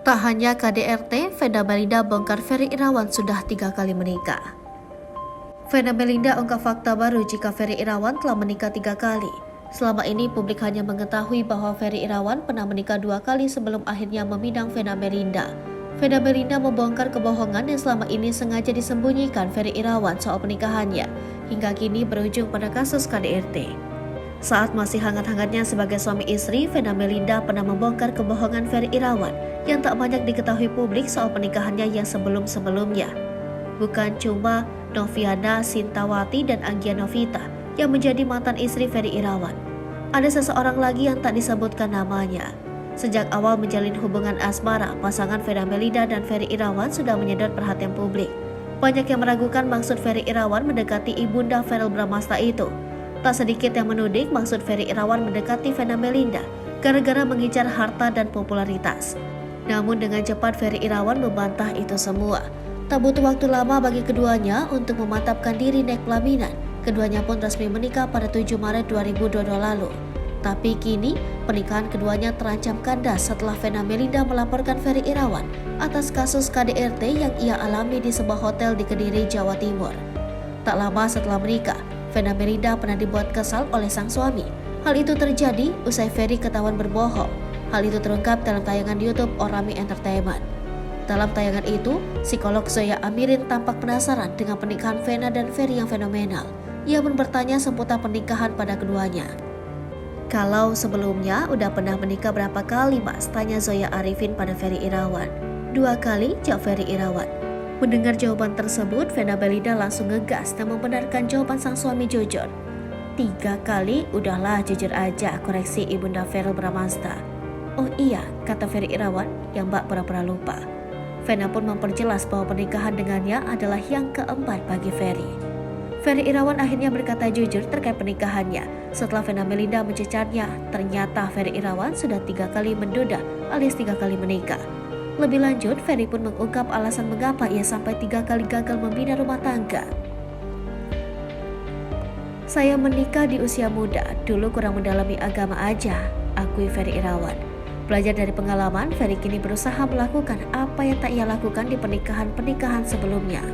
Tak hanya KDRT, Vena Melinda bongkar Ferry Irawan sudah 3 kali menikah. Vena Melinda ungkap fakta baru jika Ferry Irawan telah menikah 3 kali. Selama ini publik hanya mengetahui bahwa Ferry Irawan pernah menikah 2 kali sebelum akhirnya meminang Vena Melinda. Vena Melinda membongkar kebohongan yang selama ini sengaja disembunyikan Ferry Irawan soal pernikahannya, hingga kini berujung pada kasus KDRT. Saat masih hangat-hangatnya sebagai suami istri, Vena Melinda pernah membongkar kebohongan Ferry Irawan yang tak banyak diketahui publik soal pernikahannya yang sebelum-sebelumnya. Bukan cuma Noviana Sintawati dan Anggia Novita yang menjadi mantan istri Ferry Irawan. Ada seseorang lagi yang tak disebutkan namanya. Sejak awal menjalin hubungan asmara, pasangan Vena Melinda dan Ferry Irawan sudah menyedot perhatian publik. Banyak yang meragukan maksud Ferry Irawan mendekati ibunda Verrell Bramasta itu. Tak sedikit yang menuding maksud Ferry Irawan mendekati Vena Melinda gara-gara mengincar harta dan popularitas. Namun dengan cepat Ferry Irawan membantah itu semua. Tak butuh waktu lama bagi keduanya untuk memantapkan diri naik pelaminan. Keduanya pun resmi menikah pada 7 Maret 2022 lalu. Tapi kini pernikahan keduanya terancam kandas setelah Vena Melinda melaporkan Ferry Irawan atas kasus KDRT yang ia alami di sebuah hotel di Kediri, Jawa Timur. Tak lama setelah menikah, Vena Melinda pernah dibuat kesal oleh sang suami. Hal itu terjadi usai Ferry ketahuan berbohong. Hal itu terungkap dalam tayangan YouTube Orami Entertainment. Dalam tayangan itu, psikolog Zoya Amirin tampak penasaran dengan pernikahan Vena dan Ferry yang fenomenal. Ia pun bertanya seputar pernikahan pada keduanya. Kalau sebelumnya udah pernah menikah berapa kali mas? Tanya Zoya Arifin pada Ferry Irawan. 2 kali, jawab Ferry Irawan. Mendengar jawaban tersebut, Vena Melinda langsung ngegas dan membenarkan jawaban sang suami jujur. 3 kali, udahlah jujur aja, koreksi ibunda Verrell Bramasta. Oh iya, kata Ferry Irawan yang mbak pura-pura lupa. Vena pun memperjelas bahwa pernikahan dengannya adalah yang keempat bagi Ferry. Ferry Irawan akhirnya berkata jujur terkait pernikahannya. Setelah Vena Melinda mencecarnya, ternyata Ferry Irawan sudah 3 kali menduda alias 3 kali menikah. Lebih lanjut, Ferry pun mengungkap alasan mengapa ia sampai 3 kali gagal membina rumah tangga. Saya menikah di usia muda, dulu kurang mendalami agama aja, akui Ferry Irawan. Belajar dari pengalaman, Ferry kini berusaha melakukan apa yang tak ia lakukan di pernikahan-pernikahan sebelumnya.